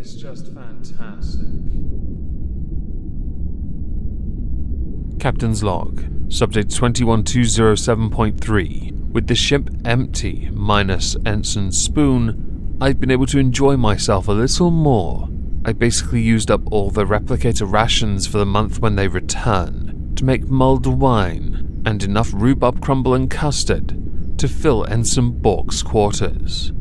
is just fantastic. Captain's log, subject 21207.3. With the ship empty, minus Ensign Spoon, I've been able to enjoy myself a little more. I basically used up all the replicator rations for the month when they return, to make mulled wine, and enough rhubarb crumble and custard to fill Ensign Bork's quarters.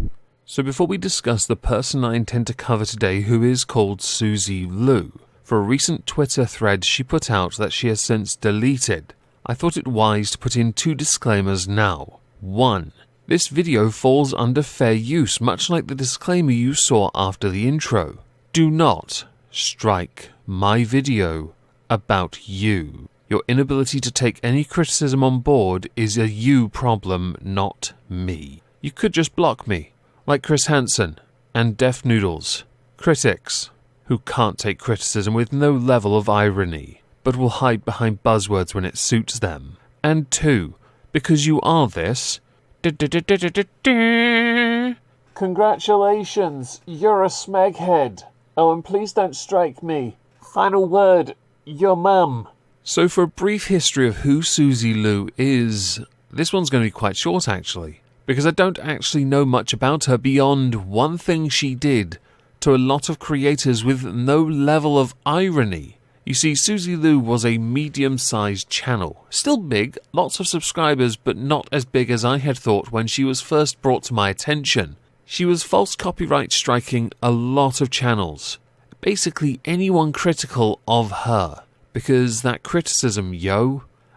So before we discuss the person I intend to cover today, who is called Suzy Lu, for a recent Twitter thread she put out that she has since deleted, I thought it wise to put in 2 disclaimers now. 1. This video falls under fair use, much like the disclaimer you saw after the intro. Do not strike my video about you. Your inability to take any criticism on board is a you problem, not me. You could just block me, like Chris Hansen and Def Noodles, critics who can't take criticism with no level of irony, but will hide behind buzzwords when it suits them. And 2, because you are this. Congratulations, you're a smeghead. Oh, and please don't strike me. Final word, your mum. So for a brief history of who Suzy Lu is, this one's going to be quite short actually, because I don't actually know much about her beyond one thing she did to a lot of creators with no level of irony. You see, Suzy Lu was a medium-sized channel. Still big, lots of subscribers, but not as big as I had thought when she was first brought to my attention. She was false copyright striking a lot of channels. Basically anyone critical of her. Because that criticism,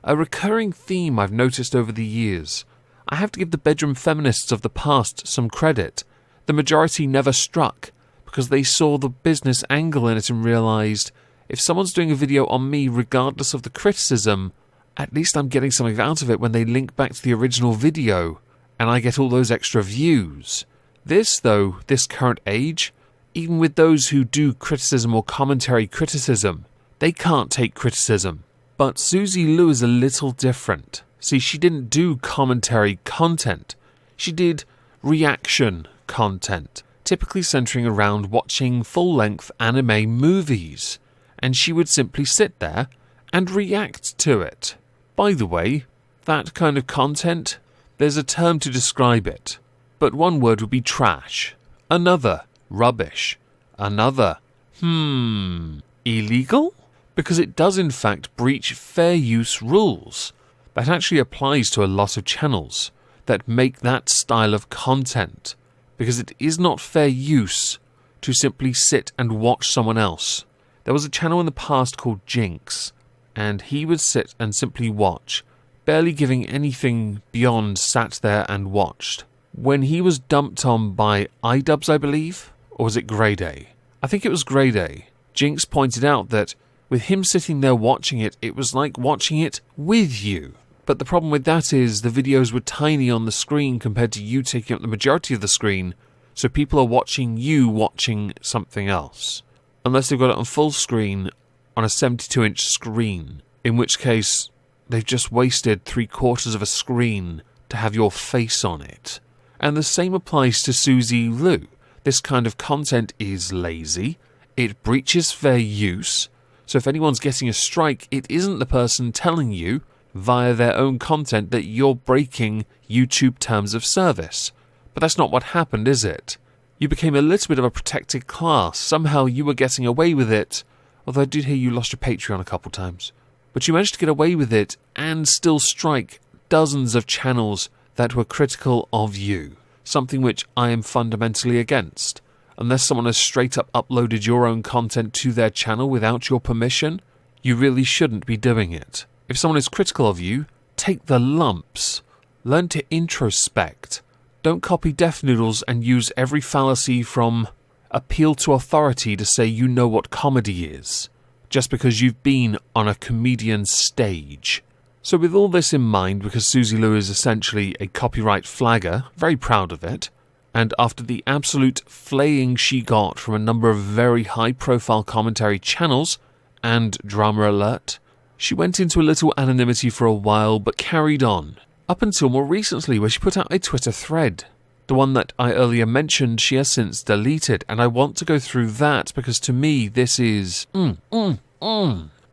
a recurring theme I've noticed over the years. I have to give the bedroom feminists of the past some credit. The majority never struck, because they saw the business angle in it and realised, if someone's doing a video on me regardless of the criticism, at least I'm getting something out of it when they link back to the original video, and I get all those extra views. This, though, this current age, even with those who do criticism or commentary criticism, they can't take criticism. But Suzy Lu is a little different. See, she didn't do commentary content. She did reaction content, typically centering around watching full-length anime movies. And she would simply sit there and react to it. By the way, that kind of content, there's a term to describe it. But one word would be trash. Another, rubbish. Another, illegal? Because it does in fact breach fair use rules. That actually applies to a lot of channels that make that style of content. Because it is not fair use to simply sit and watch someone else. There was a channel in the past called Jinx, and he would sit and simply watch, barely giving anything beyond sat there and watched. When he was dumped on by iDubbbz, I believe, or was it Grey Day? I think it was Grey Day. Jinx pointed out that with him sitting there watching it, it was like watching it with you. But the problem with that is the videos were tiny on the screen compared to you taking up the majority of the screen, so people are watching you watching something else. Unless they've got it on full screen on a 72-inch screen, in which case they've just wasted 3/4 of a screen to have your face on it. And the same applies to Suzy Lu. This kind of content is lazy, it breaches fair use, so if anyone's getting a strike, it isn't the person telling you via their own content that you're breaking YouTube terms of service. But that's not what happened, is it? You became a little bit of a protected class. Somehow you were getting away with it, although I did hear you lost your Patreon a couple times. But you managed to get away with it and still strike dozens of channels that were critical of you, something which I am fundamentally against. Unless someone has straight up uploaded your own content to their channel without your permission, you really shouldn't be doing it. If someone is critical of you, take the lumps. Learn to introspect. Don't copy Def Noodles and use every fallacy from appeal to authority to say you know what comedy is, just because you've been on a comedian's stage. So with all this in mind, because Suzy Lu is essentially a copyright flagger, very proud of it, and after the absolute flaying she got from a number of very high-profile commentary channels and Drama Alert, she went into a little anonymity for a while but carried on, up until more recently where she put out a Twitter thread The one that I earlier mentioned she has since deleted, and I want to go through that because to me this is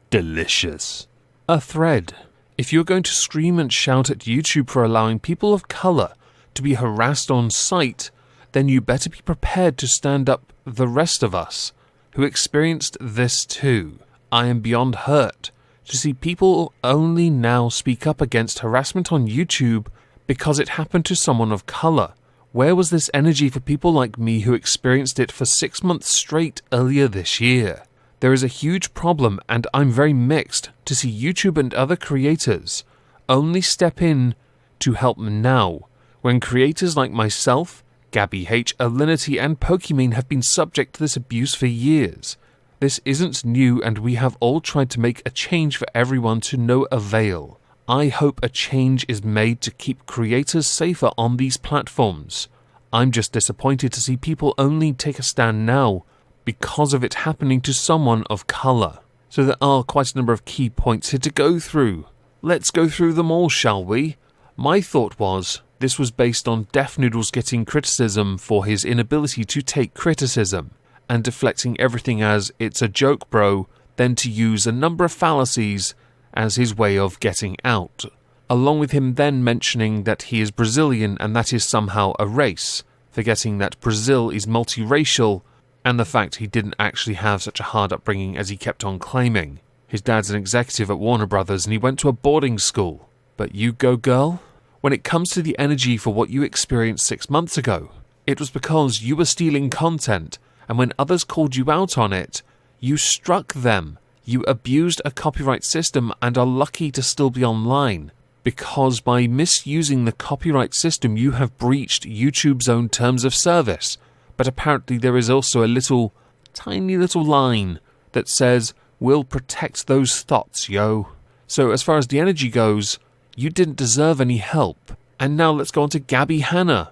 delicious. A thread. If you're going to scream and shout at YouTube for allowing people of colour to be harassed on site, then you better be prepared to stand up the rest of us who experienced this too. I am beyond hurt to see people only now speak up against harassment on YouTube because it happened to someone of colour. Where was this energy for people like me who experienced it for 6 months straight earlier this year? There is a huge problem, and I'm very mixed to see YouTube and other creators only step in to help now, when creators like myself, Gabby H, aLittleLass and Pokimane have been subject to this abuse for years. This isn't new, and we have all tried to make a change for everyone to no avail. I hope a change is made to keep creators safer on these platforms. I'm just disappointed to see people only take a stand now because of it happening to someone of colour. So there are quite a number of key points here to go through. Let's go through them all, shall we? My thought was this was based on Def Noodles getting criticism for his inability to take criticism, and deflecting everything as it's a joke bro, then to use a number of fallacies as his way of getting out, along with him then mentioning that he is Brazilian and that is somehow a race, forgetting that Brazil is multiracial, and the fact he didn't actually have such a hard upbringing as he kept on claiming. His dad's an executive at Warner Brothers and he went to a boarding school. But you go, girl? When it comes to the energy for what you experienced 6 months ago, it was because you were stealing content, and when others called you out on it, you struck them. You abused a copyright system and are lucky to still be online, because by misusing the copyright system you have breached YouTube's own terms of service. But apparently there is also a tiny little line that says, we'll protect those thoughts, yo. So as far as the energy goes, you didn't deserve any help. And now let's go on to Gabby Hannah.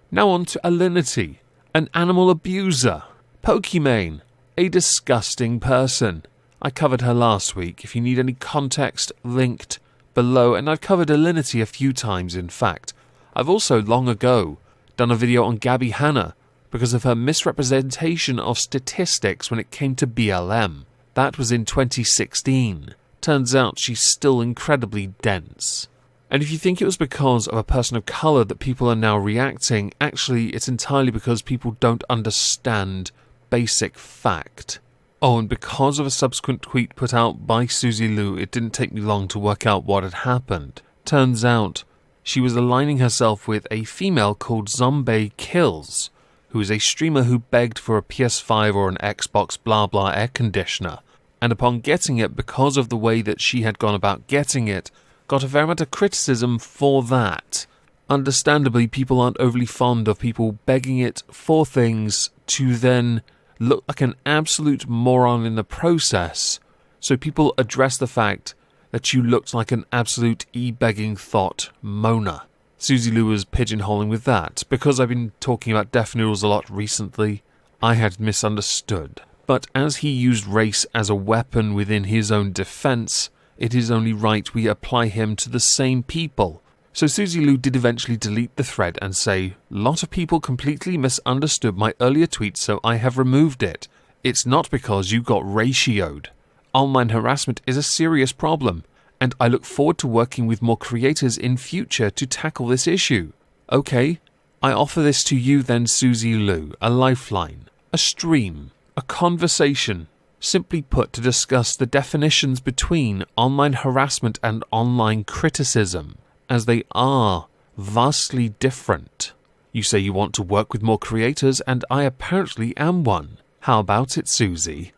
Now on to aLittleLass, an animal abuser. Pokimane, a disgusting person. I covered her last week. If you need any context, linked below. And I've covered aLittleLass a few times, in fact. I've also, long ago, done a video on Gabby Hannah because of her misrepresentation of statistics when it came to BLM. That was in 2016. Turns out she's still incredibly dense. And if you think it was because of a person of colour that people are now reacting, actually it's entirely because people don't understand basic fact. Oh, and because of a subsequent tweet put out by Suzy Lu, it didn't take me long to work out what had happened. Turns out she was aligning herself with a female called Zombie Kills, who is a streamer who begged for a PS5 or an Xbox blah blah air conditioner, and upon getting it, because of the way that she had gone about getting it, got a fair amount of criticism for that. Understandably, people aren't overly fond of people begging it for things to then look like an absolute moron in the process, so people address the fact that you looked like an absolute e-begging thought Mona. Suzy Lu was pigeonholing with that. Because I've been talking about Def Noodles a lot recently, I had misunderstood. But as he used race as a weapon within his own defense, it is only right we apply him to the same people. So Suzy Lu did eventually delete the thread and say, "Lot of people completely misunderstood my earlier tweet, so I have removed it. It's not because you got ratioed. Online harassment is a serious problem, and I look forward to working with more creators in future to tackle this issue." Okay, I offer this to you then, Suzy Lu, a lifeline, a stream, a conversation, simply put, to discuss the definitions between online harassment and online criticism, as they are vastly different. You say you want to work with more creators, and I apparently am one. How about it, Suzy?